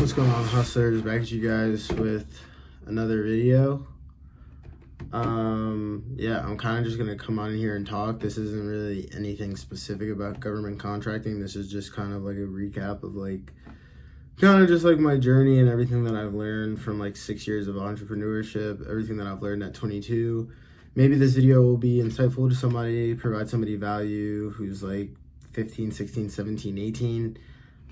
What's going on, hustlers? Back at you guys with another video. Yeah, I'm kind of just gonna come on here and talk. This isn't really anything specific about government contracting. This is just kind of like a recap of like kind of just like my journey and everything that I've learned from like 6 years of entrepreneurship, everything that I've learned at 22. Maybe this video will be insightful to somebody, provide somebody value who's like 15, 16, 17, 18.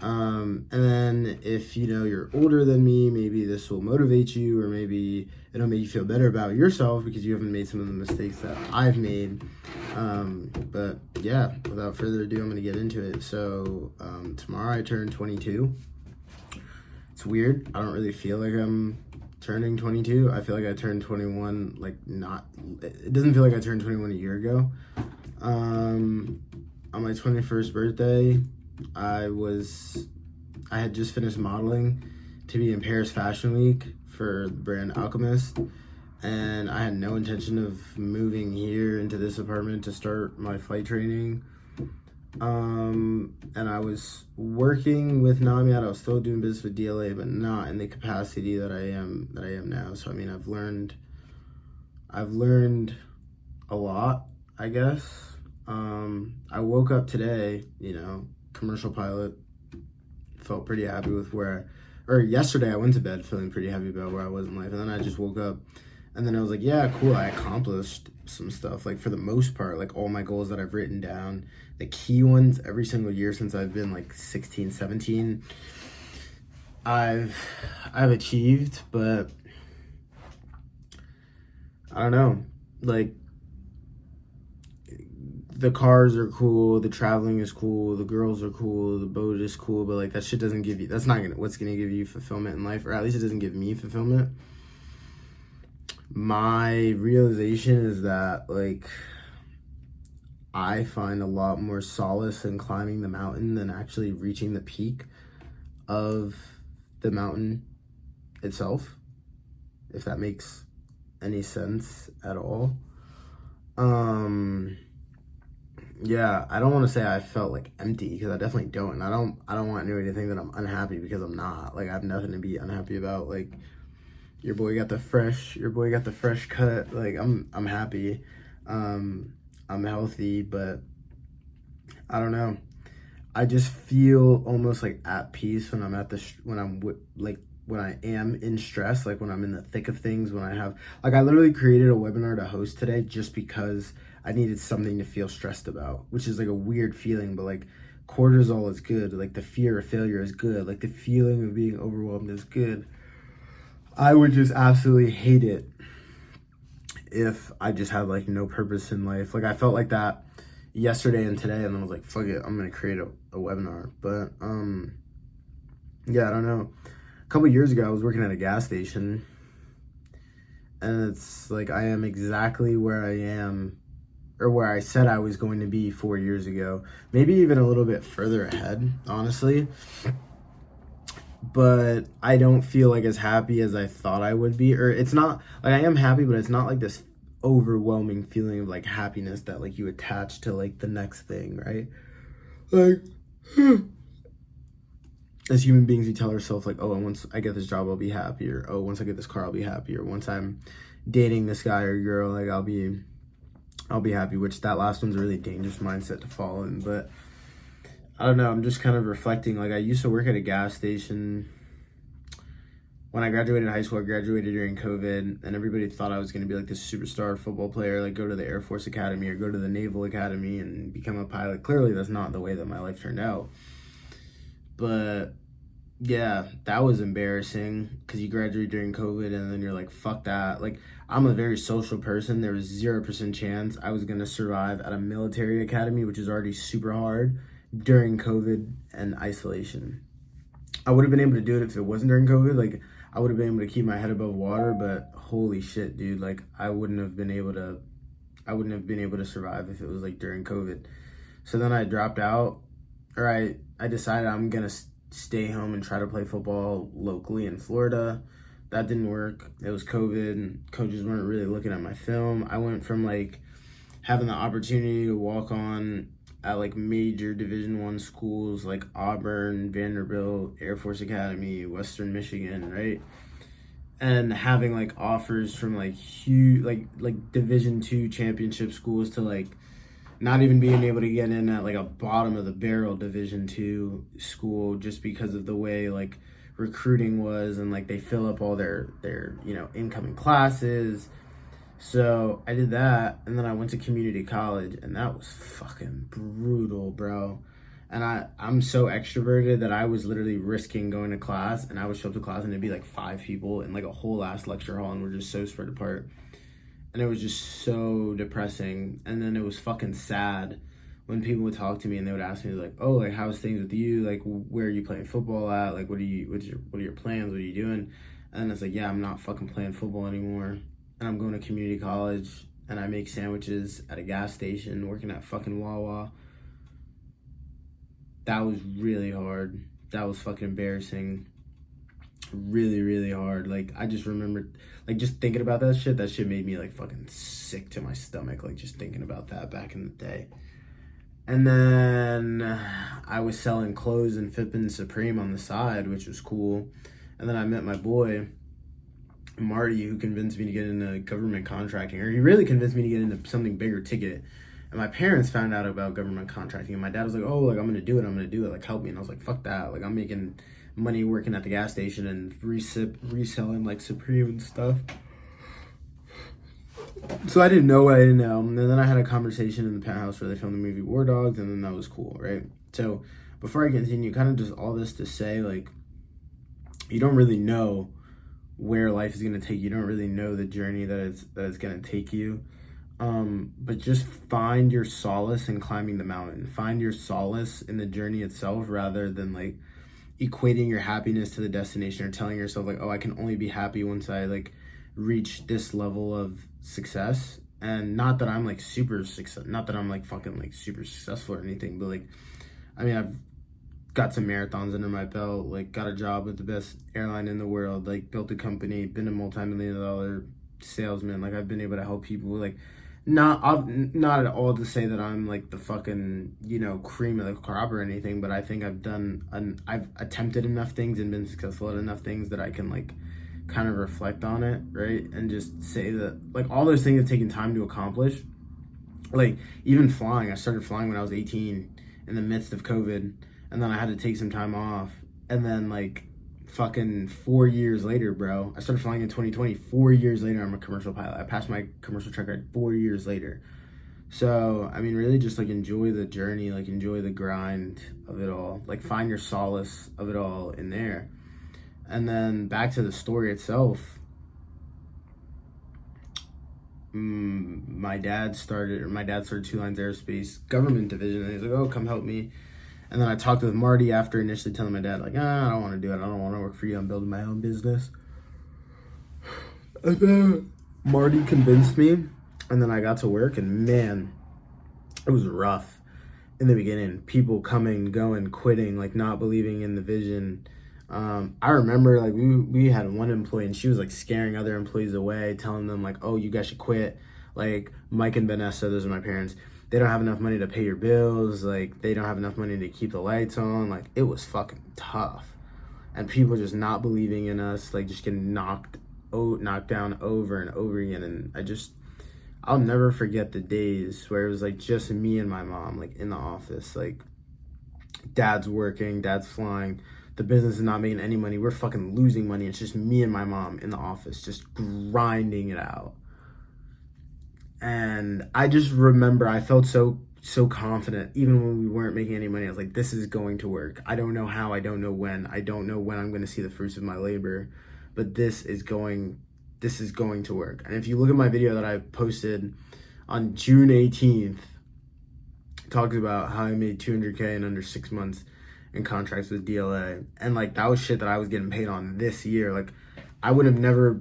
And then if you know you're older than me, maybe this will motivate you, or maybe it'll make you feel better about yourself because you haven't made some of the mistakes that I've made. But yeah, without further ado, I'm gonna get into it. So tomorrow I turn 22. It's weird. I don't really feel like I'm turning 22. I feel like I turned 21, it doesn't feel like I turned 21 a year ago. On my 21st birthday, I had just finished modeling to be in Paris Fashion Week for the brand Alchemist, and I had no intention of moving here into this apartment to start my flight training. And I was working with Namiat. I was still doing business with DLA, but not in the capacity that I am now. So I mean, I've learned a lot, I guess. I woke up today, commercial pilot, felt pretty happy with yesterday I went to bed feeling pretty happy about where I was in life, and then I just woke up and then I was like, yeah, cool, I accomplished some stuff, like for the most part, like all my goals that I've written down, the key ones every single year since I've been like 16, 17, I've achieved. But I don't know, like the cars are cool, the traveling is cool, the girls are cool, the boat is cool, but like that shit doesn't give you, that's not what's gonna give you fulfillment in life, or at least it doesn't give me fulfillment. My realization is that like I find a lot more solace in climbing the mountain than actually reaching the peak of the mountain itself, if that makes any sense at all. Yeah, I don't want to say I felt like empty, because I definitely don't. And I don't want anyone to think that I'm unhappy, because I'm not. Like, I have nothing to be unhappy about. Like, your boy got the fresh cut. Like, I'm happy. I'm healthy, but I don't know. I just feel almost like at peace when I'm when I am in stress, like when I'm in the thick of things, when I literally created a webinar to host today just because I needed something to feel stressed about, which is like a weird feeling, but like cortisol is good. Like the fear of failure is good. Like the feeling of being overwhelmed is good. I would just absolutely hate it if I just had like no purpose in life. Like I felt like that yesterday and today, and then I was like, fuck it, I'm gonna create a webinar. But yeah, I don't know. A couple years ago I was working at a gas station, and it's like I am exactly where I am, or where I said I was going to be 4 years ago, maybe even a little bit further ahead, honestly. But I don't feel like as happy as I thought I would be, or it's not like I am happy, but it's not like this overwhelming feeling of like happiness that like you attach to like the next thing, right? Like as human beings, we tell ourselves like, oh, once I get this job, I'll be happy, or oh, once I get this car, I'll be happy, or once I'm dating this guy or girl, like I'll be happy, which that last one's a really dangerous mindset to fall in. But I don't know, I'm just kind of reflecting. Like I used to work at a gas station. When I graduated high school, I graduated during COVID, and everybody thought I was going to be like this superstar football player, like go to the Air Force Academy or go to the Naval Academy and become a pilot. Clearly that's not the way that my life turned out. But yeah, that was embarrassing, because you graduate during COVID and then you're like, fuck that. Like, I'm a very social person. There was 0% chance I was going to survive at a military academy, which is already super hard, during COVID and isolation. I would have been able to do it if it wasn't during COVID. Like, I would have been able to keep my head above water, but holy shit, dude. Like, I wouldn't have been able to survive if it was like during COVID. So then I dropped out, or I decided I'm going to stay home and try to play football locally in Florida. That didn't work. It was COVID, and coaches weren't really looking at my film. I went from like having the opportunity to walk on at like major Division I schools like Auburn, Vanderbilt, Air Force Academy, Western Michigan, right? And having like offers from like huge like Division II championship schools to like not even being able to get in at like a bottom of the barrel Division II school just because of the way like recruiting was, and like they fill up all their incoming classes. So I did that, and then I went to community college, and that was fucking brutal, bro. And I'm so extroverted that I was literally risking going to class, and I would show up to class and it'd be like 5 people in like a whole ass lecture hall, and we're just so spread apart. And it was just so depressing. And then it was fucking sad when people would talk to me and they would ask me like, oh, like how's things with you? Like where are you playing football at? Like what are your plans? What are you doing? And it's like, yeah, I'm not fucking playing football anymore. And I'm going to community college, and I make sandwiches at a gas station, working at fucking Wawa. That was really hard. That was fucking embarrassing. Really, really hard. Like, I just remember, like, just thinking about that shit made me, like, fucking sick to my stomach, like, just thinking about that back in the day. And then I was selling clothes and Fippin Supreme on the side, which was cool. And then I met my boy, Marty, who convinced me to get into government contracting, or he really convinced me to get into something bigger ticket. And my parents found out about government contracting, and my dad was like, oh, like, I'm gonna do it, like, help me. And I was like, fuck that, like, I'm making money working at the gas station and reselling, like, Supreme and stuff. So I didn't know what I didn't know. And then I had a conversation in the penthouse where they filmed the movie War Dogs, and then that was cool, right? So before I continue, kind of just all this to say, like, you don't really know where life is going to take you. You don't really know the journey that it's going to take you. But just find your solace in climbing the mountain. Find your solace in the journey itself, rather than like equating your happiness to the destination, or telling yourself like, oh, I can only be happy once I like reach this level of success. And not that I'm like super successful or anything, but like, I mean, I've got some marathons under my belt, like got a job with the best airline in the world, like built a company, been a multi-million-dollar salesman. Like I've been able to help people, like not at all to say that I'm like the fucking, cream of the crop or anything, but I think I've attempted enough things and been successful at enough things that I can like kind of reflect on it, right? And just say that like all those things have taken time to accomplish. Like even flying, I started flying when I was 18 in the midst of COVID. And then I had to take some time off. And then, like, fucking 4 years later, bro, I started flying in 2020. 4 years later, I'm a commercial pilot. I passed my commercial truck ride 4 years later. So, I mean, really just, like, enjoy the journey. Like, enjoy the grind of it all. Like, find your solace of it all in there. And then back to the story itself. My dad started Two Lines Aerospace government division. And he's like, oh, come help me. And then I talked with Marty after initially telling my dad, like, I don't want to do it. I don't want to work for you. I'm building my own business. And then Marty convinced me. And then I got to work. And, man, it was rough in the beginning. People coming, going, quitting, like, not believing in the vision. I remember, like, we had one employee, and she was, like, scaring other employees away, telling them, like, oh, you guys should quit. Like, Mike and Vanessa, those are my parents. They don't have enough money to pay your bills. Like, they don't have enough money to keep the lights on. Like, it was fucking tough. And people just not believing in us, like, just getting knocked down over and over again. And I'll never forget the days where it was, like, just me and my mom, like, in the office. Like, dad's working, dad's flying. The business is not making any money. We're fucking losing money. It's just me and my mom in the office, just grinding it out. And I just remember I felt so confident, even when we weren't making any money. I was like, this is going to work. I don't know how, I don't know when I'm going to see the fruits of my labor, but this is going to work. And if you look at my video that I posted on June 18th, it talks about how I made $200K in under 6 months in contracts with DLA. And like, that was shit that I was getting paid on this year. Like, I would have never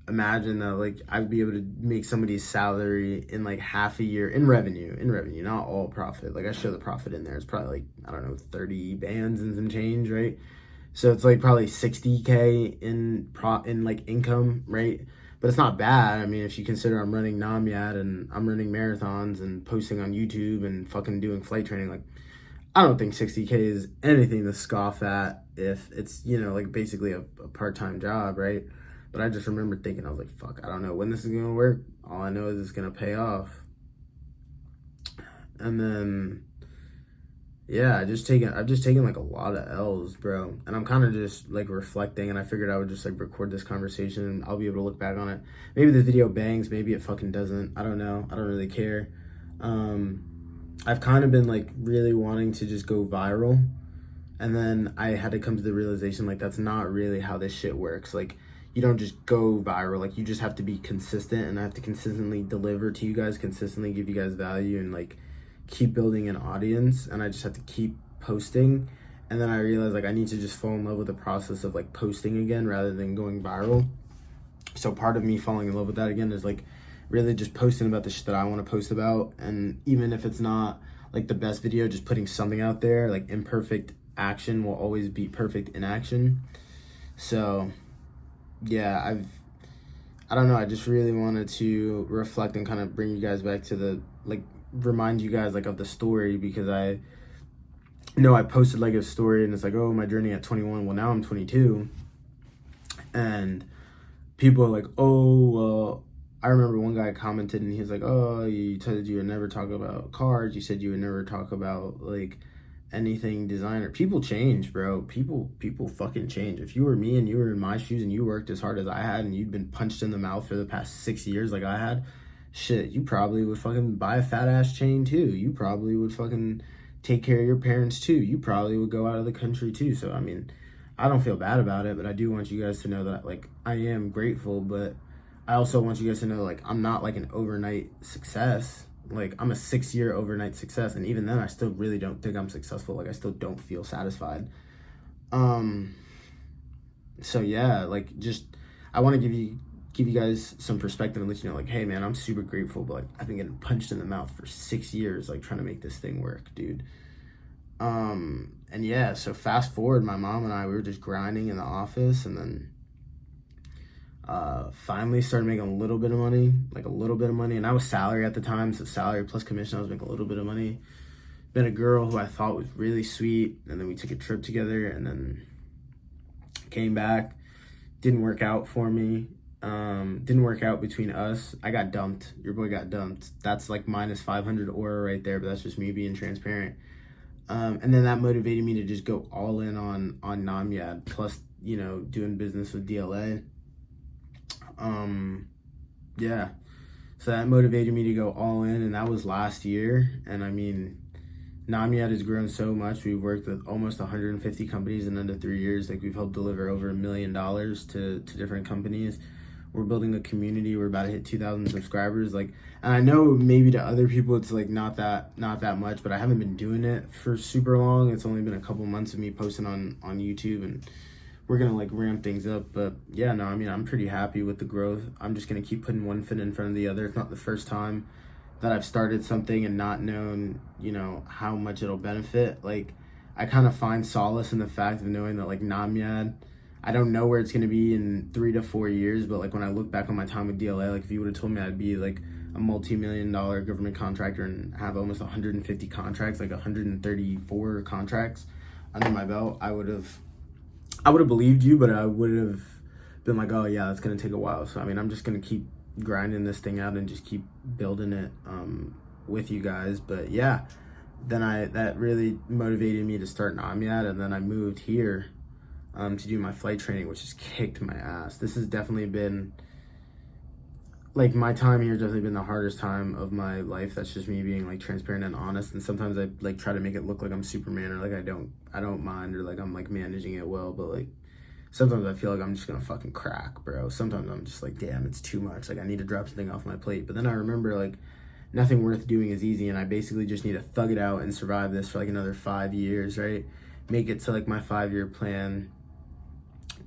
imagine that like I'd be able to make somebody's salary in like half a year in revenue, not all profit. Like I show the profit in there. It's probably like, I don't know, 30 bands and some change, right? So it's like probably 60K in like income, right? but it's not bad. I mean, if you consider I'm running Namyad and I'm running marathons and posting on YouTube and fucking doing flight training, like, I don't think 60K is anything to scoff at if it's, you know, like basically a part-time job, right? But I just remember thinking, I was like, fuck, I don't know when this is gonna work. All I know is it's gonna pay off. And then, yeah, I've just taken like a lot of L's, bro. And I'm kind of just like reflecting, and I figured I would just like record this conversation and I'll be able to look back on it. Maybe the video bangs, maybe it fucking doesn't. I don't know. I don't really care. I've kind of been like really wanting to just go viral. And then I had to come to the realization, like, that's not really how this shit works. Like, you don't just go viral. Like, you just have to be consistent, and I have to consistently deliver to you guys, consistently give you guys value, and like keep building an audience. And I just have to keep posting. And then I realized, like, I need to just fall in love with the process of like posting again rather than going viral. So part of me falling in love with that again is like really just posting about the shit that I want to post about. And even if it's not like the best video, just putting something out there. Like, imperfect action will always beat perfect inaction. So yeah, I don't know, I just really wanted to reflect and kind of bring you guys back to the, like, remind you guys like of the story, because I know I posted like a story and it's like, oh, my journey at 21. Well, now I'm 22, and people are like, oh, well, I remember one guy commented and he was like, oh, you said you would never talk about cars, you said you would never talk about like anything designer. People change, bro. People fucking change. If you were me and you were in my shoes and you worked as hard as I had and you'd been punched in the mouth for the past 6 years like I had, shit, you probably would fucking buy a fat ass chain too. You probably would fucking take care of your parents too. You probably would go out of the country too. So I mean, I don't feel bad about it, but I do want you guys to know that like I am grateful, but I also want you guys to know like I'm not like an overnight success. Like, I'm a 6-year overnight success, and even then I still really don't think I'm successful. Like, I still don't feel satisfied. So yeah, like, just I want to give you guys some perspective and let you know, like, hey man, I'm super grateful, but like I've been getting punched in the mouth for 6 years, like trying to make this thing work, dude. And yeah, so fast forward, my mom and I, we were just grinding in the office, and then finally started making a little bit of money, and I was salary at the time, so salary plus commission, I was making a little bit of money. Met a girl who I thought was really sweet, and then we took a trip together, and then came back. Didn't work out for me. Didn't work out between us. I got dumped. Your boy got dumped. That's like minus 500 aura right there, but that's just me being transparent. And then that motivated me to just go all in on Namyad, plus, you know, doing business with DLA. Yeah, so that motivated me to go all in, and that was last year. And I mean, Namyad has grown so much. We've worked with almost 150 companies in under 3 years. Like, we've helped deliver over $1 million to different companies. We're building a community. We're about to hit 2,000 subscribers. Like, and I know maybe to other people it's like not that much, but I haven't been doing it for super long. It's only been a couple months of me posting on YouTube, and we're gonna like ramp things up. But yeah, no, I mean, I'm pretty happy with the growth. I'm just gonna keep putting one foot in front of the other. It's not the first time that I've started something and not known, you know, how much it'll benefit. Like, I kind of find solace in the fact of knowing that like Namyad, I don't know where it's gonna be in 3 to 4 years, but like when I look back on my time with DLA, like if you would have told me I'd be like a multi-million-dollar government contractor and have almost 150 contracts, like 134 contracts under my belt, I would have believed you, but I would have been like, oh yeah, it's gonna take a while. So I mean, I'm just gonna keep grinding this thing out and just keep building it with you guys. But yeah, then that really motivated me to start Namyad, and then I moved here to do my flight training, which has kicked my ass. This has definitely been, like, my time here has definitely been the hardest time of my life. That's just me being like transparent and honest. And sometimes I like try to make it look like I'm Superman, or like I don't mind, or like I'm like managing it well, but like sometimes I feel like I'm just gonna fucking crack, bro. Sometimes I'm just like, damn, it's too much. Like, I need to drop something off my plate. But then I remember like nothing worth doing is easy, and I basically just need to thug it out and survive this for like another 5 years, right? Make it to like my 5-year plan,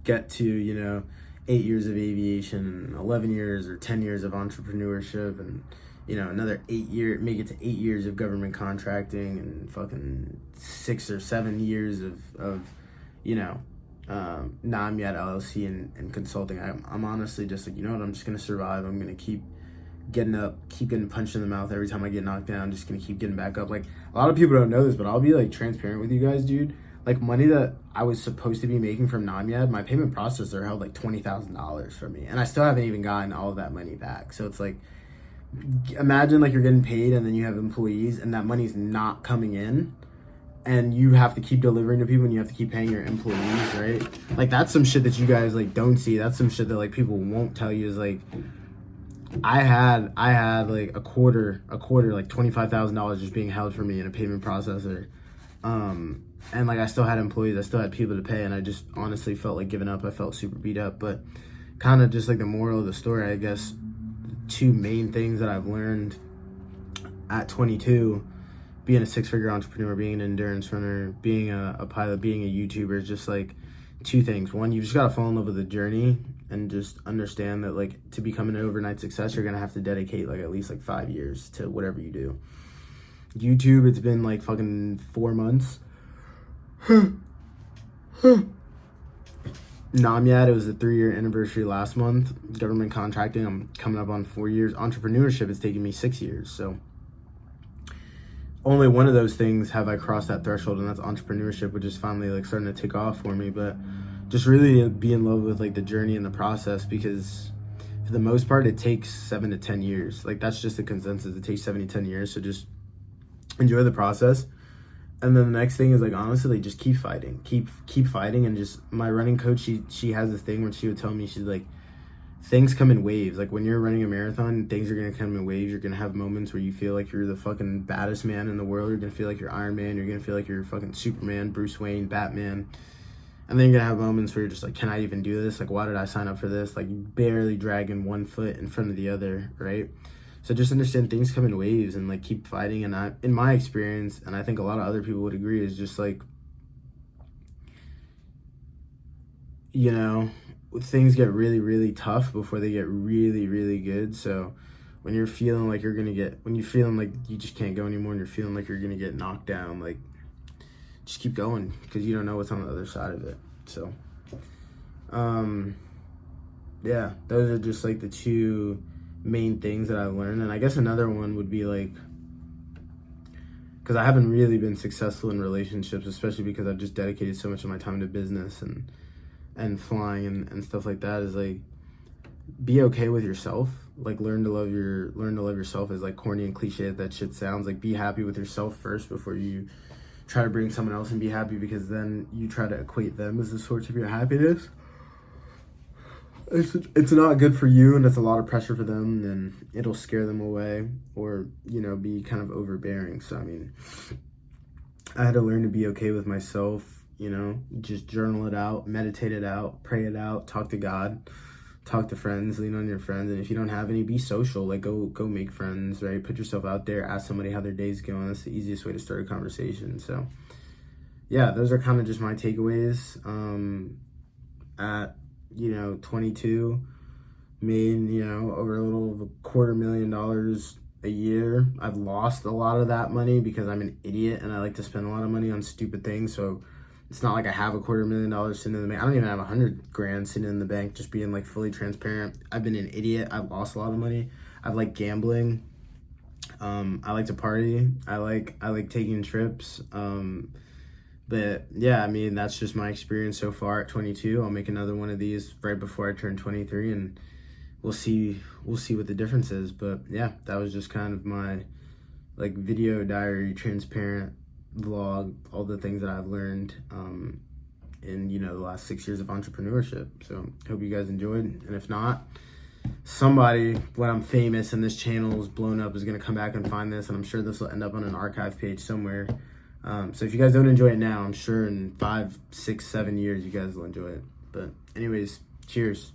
get to, you know, 8 years of aviation, 11 years or 10 years of entrepreneurship, and, you know, another make it to 8 years of government contracting, and fucking 6 or 7 years of you know, Namyad LLC and consulting. I'm honestly just like, you know what, I'm just gonna survive. I'm gonna keep getting up, keep getting punched in the mouth every time I get knocked down. Just gonna keep getting back up. Like, a lot of people don't know this, but I'll be like transparent with you guys, dude. Like, money that I was supposed to be making from Namyad, my payment processor held like $20,000 for me, and I still haven't even gotten all of that money back. So it's like, imagine like you're getting paid and then you have employees and that money's not coming in, and you have to keep delivering to people and you have to keep paying your employees, right? Like, that's some shit that you guys like don't see. That's some shit that like people won't tell you. Is like, I had like a quarter like $25,000 just being held for me in a payment processor, and like I still had employees, I still had people to pay, and I just honestly felt like giving up. I felt super beat up. But kind of just like the moral of the story, I guess, two main things that I've learned at 22, being a 6-figure entrepreneur, being an endurance runner, being a pilot, being a YouTuber, is just like two things. One, you just gotta fall in love with the journey and just understand that like to become an overnight success, you're gonna have to dedicate like at least like 5 years to whatever you do. YouTube, it's been like fucking 4 months. Namyad, it was the 3-year anniversary last month. Government contracting, I'm coming up on 4 years. Entrepreneurship, it's taken me 6 years. So only one of those things have I crossed that threshold, and that's entrepreneurship, which is finally like starting to take off for me. But just really be in love with like the journey and the process, because for the most part it takes 7 to 10 years. Like, that's just the consensus. It takes 7 to 10 years. So just enjoy the process. And then the next thing is like, honestly, like, just keep fighting, keep fighting. And just, my running coach, she has this thing where she would tell me, she's like, things come in waves. Like, when you're running a marathon, things are gonna come in waves. You're gonna have moments where you feel like you're the fucking baddest man in the world. You're gonna feel like you're Iron Man. You're gonna feel like you're fucking Superman, Bruce Wayne, Batman. And then you're gonna have moments where you're just like, can I even do this? Like, why did I sign up for this? Like, barely dragging one foot in front of the other, right? So just understand things come in waves, and like keep fighting. And in my experience, and I think a lot of other people would agree, is just like, you know, things get really, really tough before they get really, really good. So when you're feeling like when you're feeling like you just can't go anymore, and you're feeling like you're gonna get knocked down, like, just keep going, because you don't know what's on the other side of it. So yeah, those are just like the two main things that I've learned. And I guess another one would be like, because I haven't really been successful in relationships, especially because I've just dedicated so much of my time to business and flying and stuff like that, is like, be okay with yourself. Like, learn to love yourself, as like corny and cliche as that shit sounds. Like, be happy with yourself first before you try to bring someone else and be happy, because then you try to equate them as the source of your happiness. It's not good for you, and it's a lot of pressure for them, and it'll scare them away, or, you know, be kind of overbearing. So I mean, I had to learn to be okay with myself, you know, just journal it out, meditate it out, pray it out, talk to God, talk to friends, lean on your friends. And if you don't have any, be social. Like, go make friends, right? Put yourself out there, ask somebody how their day's going. That's the easiest way to start a conversation. So yeah, those are kind of just my takeaways. At, you know, 22, made, you know, over a little of $250,000 a year. I've lost a lot of that money because I'm an idiot and I like to spend a lot of money on stupid things. So it's not like I have $250,000 sitting in the bank. I don't even have $100,000 sitting in the bank, just being like fully transparent. I've been an idiot. I've lost a lot of money. I've liked gambling. I like to party. I like taking trips. But yeah, I mean, that's just my experience so far at 22. I'll make another one of these right before I turn 23, and we'll see what the difference is. But yeah, that was just kind of my like video diary, transparent vlog, all the things that I've learned in, you know, the last 6 years of entrepreneurship. So hope you guys enjoyed, and if not, somebody, when I'm famous and this channel is blown up, is going to come back and find this, and I'm sure this will end up on an archive page somewhere. So if you guys don't enjoy it now, I'm sure in 5, 6, 7 years you guys will enjoy it. But anyways, cheers.